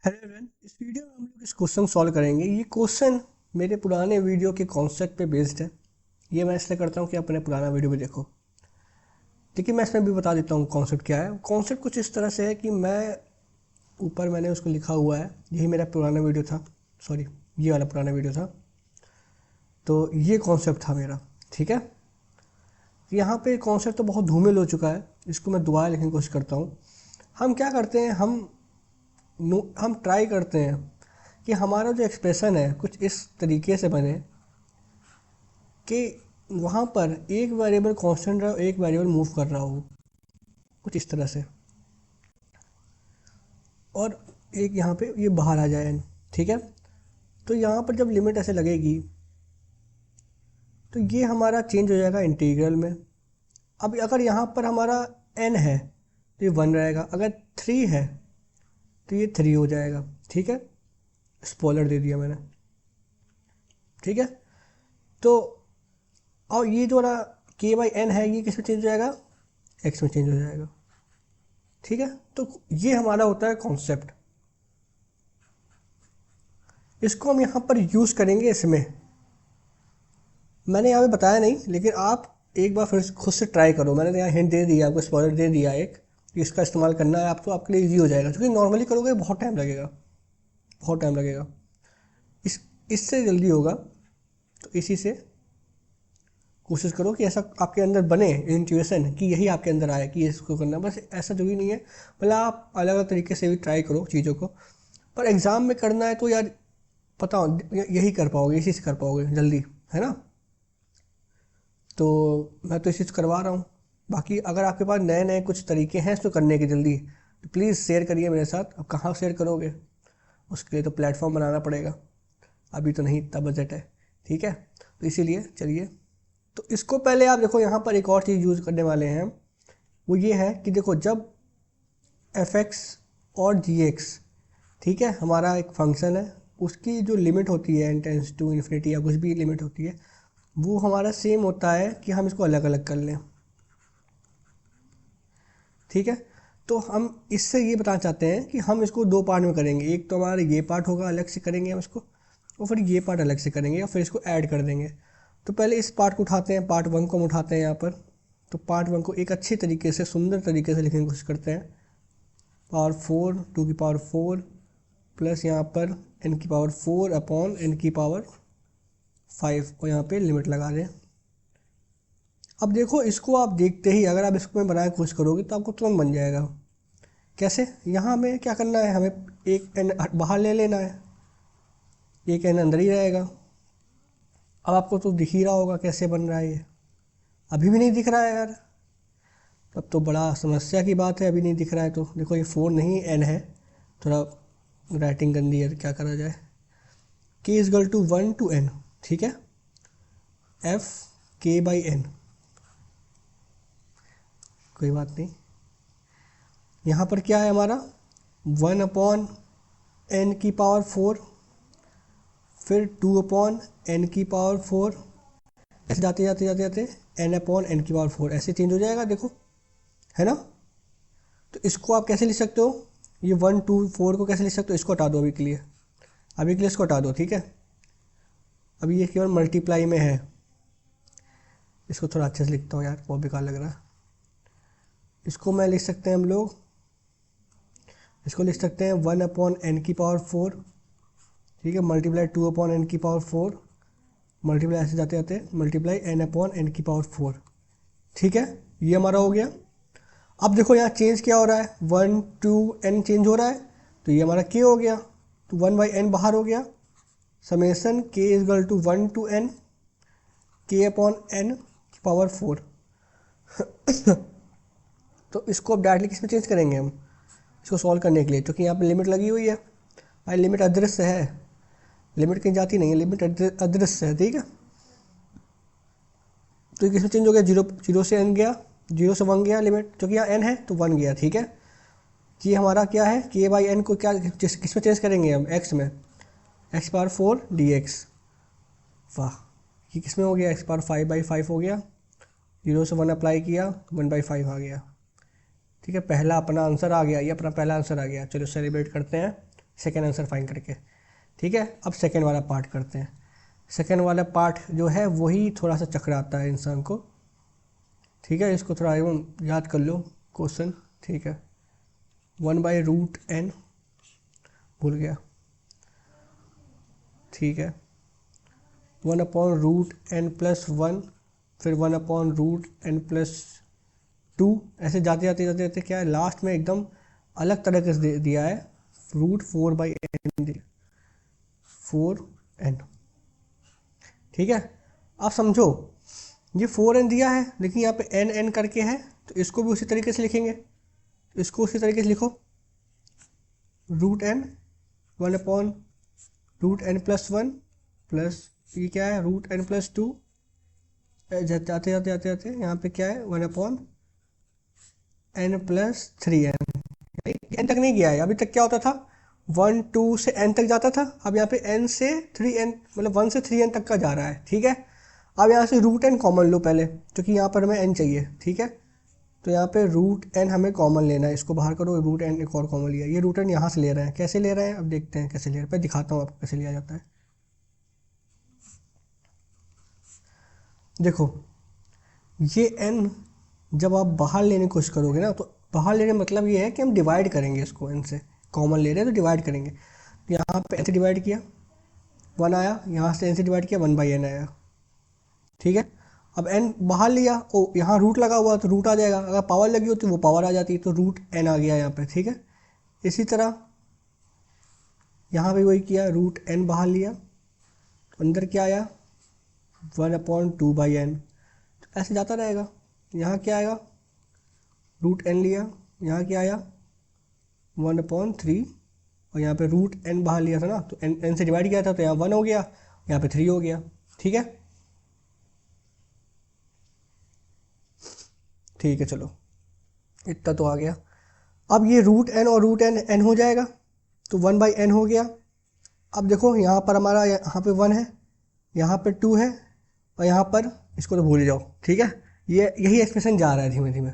Hello everyone, इस video में हम लोग इस क्वेश्चन सॉल्व करेंगे। ये क्वेश्चन मेरे पुराने वीडियो के कॉन्सेप्ट पे बेस्ड है। ये मैं इसलिए करता हूँ कि अपने पुराना वीडियो भी देखो। लेकिन मैं इसमें भी बता देता हूँ कॉन्सेप्ट क्या है। कॉन्सेप्ट कुछ इस तरह से है कि मैंने उसको लिखा हुआ है। यही मेरा पुराना वीडियो था, सॉरी ये वाला पुराना वीडियो था। तो ये कॉन्सेप्ट था मेरा, ठीक है। यहाँ पे कॉन्सेप्ट तो बहुत धूमिल हो चुका है, इसको मैं दोबारा लिखने की कोशिश करता हूँ। हम क्या करते हैं, हम ट्राई करते हैं कि हमारा जो एक्सप्रेशन है कुछ इस तरीके से बने कि वहाँ पर एक वेरिएबल कांस्टेंट रहे और एक वेरिएबल मूव कर रहा हो, कुछ इस तरह से, और एक यहाँ पे ये बाहर आ जाए n, ठीक है। तो यहाँ पर जब लिमिट ऐसे लगेगी तो ये हमारा चेंज हो जाएगा इंटीग्रल में। अब अगर यहाँ पर हमारा n है तो ये 1 रहेगा, अगर 3 है तो ये 3 हो जाएगा, ठीक है। स्पॉइलर दे दिया मैंने, ठीक है। तो और ये जो ना k/n है ये किस में चेंज हो जाएगा, x में चेंज हो जाएगा, ठीक है। तो ये हमारा होता है कॉन्सेप्ट। इसको हम यहाँ पर यूज़ करेंगे इसमें। मैंने यहाँ पे बताया नहीं, लेकिन आप एक बार फिर खुद से ट्राई करो। मैंने यहाँ हिंट दे दिया, आपको स्पॉइलर दे दिया एक कि इसका इस्तेमाल करना है आप, तो आपके लिए ईजी हो जाएगा। क्योंकि नॉर्मली करोगे बहुत टाइम लगेगा, बहुत टाइम लगेगा। इससे जल्दी होगा। तो इसी से कोशिश करो कि ऐसा आपके अंदर बने इंट्यूशन कि यही आपके अंदर आए कि इसको करना। बस ऐसा जरूरी नहीं है, मतलब आप अलग अलग तरीके से भी ट्राई करो चीज़ों को। पर एग्ज़ाम में करना है तो यार पता हो यही कर पाओगे, इसी से कर पाओगे जल्दी, है ना। तो मैं तो इसी से करवा रहा हूँ। बाकी अगर आपके पास नए नए कुछ तरीके हैं इसको करने के जल्दी, तो प्लीज़ शेयर करिए मेरे साथ। अब कहाँ शेयर करोगे, उसके लिए तो प्लेटफॉर्म बनाना पड़ेगा। अभी तो नहीं इतना बजट है, ठीक है। तो इसीलिए चलिए, तो इसको पहले आप देखो, यहाँ पर एक और चीज़ यूज़ करने वाले हैं। वो ये है कि देखो, जब f(x) और g(x), ठीक है, हमारा एक फंक्शन है, उसकी जो लिमिट होती है n टेंस टू इन्फिनिटी या कुछ भी लिमिट होती है, वो हमारा सेम होता है कि हम इसको अलग अलग कर लें, ठीक है। तो हम इससे ये बताना चाहते हैं कि हम इसको दो पार्ट में करेंगे। एक तो हमारा ये पार्ट होगा, अलग से करेंगे हम इसको, और फिर ये पार्ट अलग से करेंगे, और फिर इसको ऐड कर देंगे। तो पहले इस पार्ट को उठाते हैं, पार्ट 1 को हम उठाते हैं यहाँ पर। तो पार्ट 1 को एक अच्छे तरीके से, सुंदर तरीके से लिखने की कोशिश करते हैं। पावर 4 2 की पावर 4 प्लस यहाँ पर n की पावर 4 अपॉन n की पावर 5, और यहाँ पे लिमिट लगा दें। अब देखो, इसको आप देखते ही अगर आप इसको में बनाने की कोशिश करोगे तो आपको तुरंत बन जाएगा। कैसे, यहाँ हमें क्या करना है, हमें एक n बाहर ले लेना है, एक n अंदर ही रहेगा। अब आपको तो दिख ही रहा होगा कैसे बन रहा है ये। अभी भी नहीं दिख रहा है यार, तब तो बड़ा समस्या की बात है। अभी नहीं दिख रहा है तो देखो, ये 4 नहीं n है। थोड़ा राइटिंग गंदी है तो क्या करा जाए। k is equal to 1 to n, ठीक है। f k/n, कोई बात नहीं। यहाँ पर क्या है हमारा 1 अपॉन n की पावर 4, फिर 2 अपॉन n की पावर 4, ऐसे जाते जाते जाते जाते n अपॉन n की पावर 4, ऐसे चेंज हो जाएगा, देखो, है ना। तो इसको आप कैसे लिख सकते हो, ये 1 2 4 को कैसे लिख सकते हो, इसको हटा दो अभी के लिए इसको हटा दो, ठीक है। अभी ये केवल मल्टीप्लाई में है। इसको थोड़ा अच्छे से लिखता हूँ यार, बहुत बेकार लग रहा है। इसको मैं लिख सकते हैं हम लोग, इसको लिख सकते हैं 1 अपॉन n की पावर 4, ठीक है, मल्टीप्लाई 2 अपॉन n की पावर 4, मल्टीप्लाई ऐसे जाते जाते मल्टीप्लाई n अपॉन n की पावर 4, ठीक है। ये हमारा हो गया। अब देखो यहाँ चेंज क्या हो रहा है, 1 2 n चेंज हो रहा है, तो ये हमारा k हो गया। तो 1/n बाहर हो गया, summation k is equal to 1 to n k upon n की पावर 4। तो इसको अब डायरेक्टली किस में चेंज करेंगे हम, इसको सॉल्व करने के लिए, क्योंकि यहाँ पे लिमिट लगी हुई है भाई। लिमिट अदृश्य है, लिमिट कहीं जाती नहीं है, लिमिट अदृश्य है, ठीक है। तो ये किस में चेंज हो गया, जीरो से n गया, 0 से 1 गया लिमिट, क्योंकि यहाँ n है तो 1 गया, ठीक है। कि हमारा क्या है, k/n को क्या किस में चेंज करेंगे हम, x में, x पावर 4 dx। वाह, ये किस में हो गया, x पावर 5/5 हो गया। 0 से 1 अप्लाई किया, 1/5 आ गया, ठीक है। पहला अपना आंसर आ गया, ये अपना पहला आंसर आ गया। चलो सेलिब्रेट करते हैं, सेकेंड आंसर फाइंड करके। ठीक है, अब सेकेंड वाला पार्ट करते हैं। सेकेंड वाला पार्ट जो है वही थोड़ा सा चकराता है इंसान को। ठीक है, इसको थोड़ा एवं याद कर लो क्वेश्चन। ठीक है, 1/√n, भूल गया। ठीक है, 1/√n+1, फिर 1/√n+2, ऐसे जाते जाते जाते जाते क्या है, लास्ट में एकदम अलग तरह के से दिया है, √4/n, 4n। ठीक है, आप समझो ये 4n दिया है, लेकिन यहाँ पे n करके है, तो इसको भी उसी तरीके से लिखेंगे। इसको उसी तरीके से लिखो, √n, 1/√n+1 प्लस ये क्या है, √n+2, जाते जाते जाते जाते यहाँ पे क्या है, 1/n+3n। एन तक नहीं गया है, अभी तक क्या होता था, 1 2 से n तक जाता था। अब यहाँ पे n से 3n, मतलब 1 से 3n तक का जा रहा है। ठीक है, अब यहाँ से √n कॉमन लो पहले, क्योंकि यहाँ पर हमें n चाहिए। ठीक है, तो यहाँ पे √n हमें कॉमन लेना है, इसको बाहर करो, √n एक और कॉमन लिया। ये √n यहाँ से ले रहे हैं, कैसे ले रहे हैं अब देखते हैं कैसे ले रहे हैं, पहले दिखाता हूँ आपको कैसे लिया जाता है। देखो, ये n जब आप बाहर लेने की कोशिश करोगे ना, तो बाहर लेने मतलब ये है कि हम डिवाइड करेंगे इसको, n से कॉमन ले रहे हैं तो डिवाइड करेंगे। तो यहाँ पे n से डिवाइड किया 1 आया, यहाँ से n से डिवाइड किया 1/n आया। ठीक है, अब n बाहर लिया, ओ यहाँ रूट लगा हुआ तो रूट आ जाएगा, अगर पावर लगी होती तो वो पावर आ जाती, तो √n आ गया यहाँ पे। ठीक है, इसी तरह यहाँ पे वही किया, √n बाहर लिया, तो अंदर क्या आया, 1/2/n, तो ऐसे जाता रहेगा। यहाँ क्या आएगा, √n लिया, यहाँ क्या आया 1/3, और यहाँ पे √n बाहर लिया था ना, तो n से डिवाइड किया था, तो यहाँ 1 हो गया, यहाँ पे 3 हो गया। ठीक है, ठीक है, चलो इतना तो आ गया। अब ये √n और √n हो जाएगा, तो 1/n हो गया। अब देखो यहाँ पर हमारा, यहाँ पे 1 है, यहाँ पे 2 है, और यहाँ पर इसको तो भूल जाओ। ठीक है, ये यही एक्सप्रेशन जा रहा है धीमे धीमे,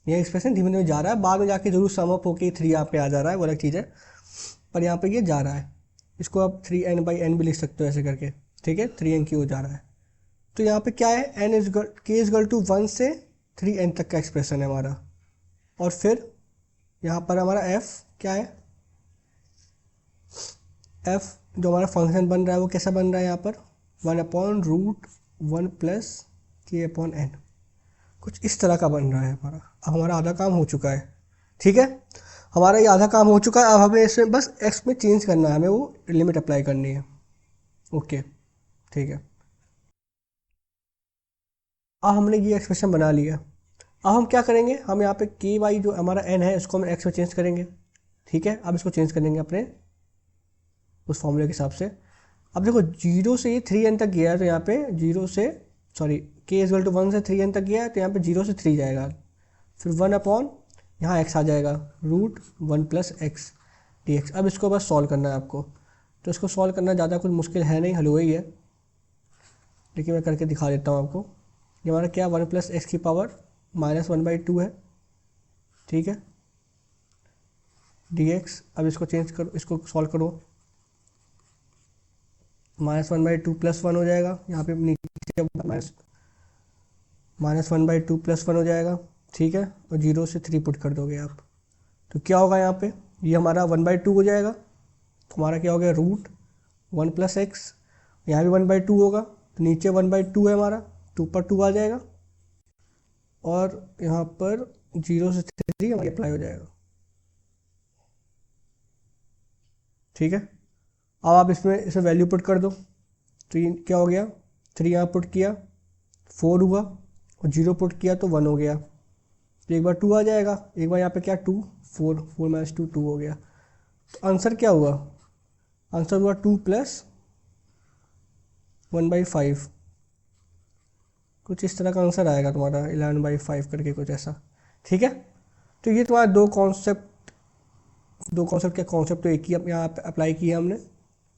ये एक्सप्रेशन धीमे धीमे जा रहा है, बाद में जाके जरूर सम अप होकर 3 यहाँ पे आ जा रहा है, वो अलग चीज़ है, पर यहाँ पे ये जा रहा है। इसको आप 3n/n भी लिख सकते हो ऐसे करके। ठीक है, 3n क्यों जा रहा है, तो यहाँ पे क्या है, k=1 से 3n तक का एक्सप्रेशन है हमारा। और फिर यहाँ पर हमारा f क्या है, f जो हमारा फंक्शन बन रहा है वो कैसा बन रहा है, यहाँ पर 1/√1 + k/n, कुछ इस तरह का बन रहा है हमारा। अब हमारा आधा काम हो चुका है। ठीक है, हमारा ये आधा काम हो चुका है। अब हमें इसमें बस x में चेंज करना है, हमें वो लिमिट अप्लाई करनी है। ओके, ठीक है, अब हमने ये एक्सप्रेशन बना लिया। अब हम क्या करेंगे, हम यहाँ पे k/y जो हमारा n है इसको हम x में चेंज करेंगे। ठीक है, अब इसको चेंज करेंगे अपने उस फॉर्मूले के हिसाब से। अब देखो 0 से ये 3n तक गया है, तो यहाँ पे 0 से k=1 से 3n तक गया है, तो यहाँ पे 0 से 3 जाएगा, फिर 1/, यहाँ x आ जाएगा, √1 + x dx। अब इसको बस सॉल्व करना है आपको, तो इसको सॉल्व करना ज़्यादा कुछ मुश्किल है नहीं, हल हुआ ही है, लेकिन मैं करके दिखा देता हूँ आपको। ये हमारा क्या, 1 + x⁻² है। ठीक है, dx। अब इसको चेंज करो, इसको सॉल्व करो, -1/2 + 1 हो जाएगा, यहाँ पे नीचे -1/2 + 1 हो जाएगा। ठीक है, और 0 से 3 पुट कर दोगे आप, तो क्या होगा यहाँ पे, ये हमारा 1/2 हो जाएगा, तो हमारा क्या हो गया, √1 + x, यहाँ भी 1/2 होगा, तो नीचे 1/2 है हमारा, तो ऊपर 2 आ जाएगा, और यहाँ पर 0 से 3 हमारा अप्लाई हो जाएगा। ठीक है, अब आप इसमें इसे वैल्यू पुट कर दो, तो ये क्या हो गया, 3 यहाँ पुट किया 4 हुआ, और 0 पुट किया तो 1 हो गया, तो एक बार 2 आ जाएगा, एक बार यहाँ पे क्या 2, 4 - 2 2 हो गया। तो आंसर क्या हुआ, आंसर हुआ 2 + 1/5, कुछ इस तरह का आंसर आएगा तुम्हारा, 11/5 करके कुछ ऐसा। ठीक है, तो ये तुम्हारा दो कॉन्सेप्ट क्या कॉन्सेप्ट तो एक ही यहाँ अप्लाई किया हमने,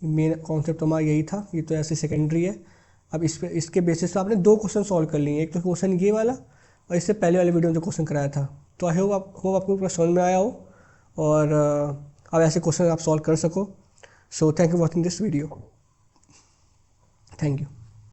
मेन कॉन्सेप्ट तो हमारा यही था, ये तो ऐसे सेकेंडरी है। अब इस पे इसके बेसिस पे आपने 2 क्वेश्चन सॉल्व कर लिए, एक तो क्वेश्चन ये वाला, और इससे पहले वाले वीडियो में जो क्वेश्चन कराया था। तो आई होप आपको पूरा समझ में आया हो, और आप ऐसे क्वेश्चन आप सॉल्व कर सको। So thank you watching this video. Thank you.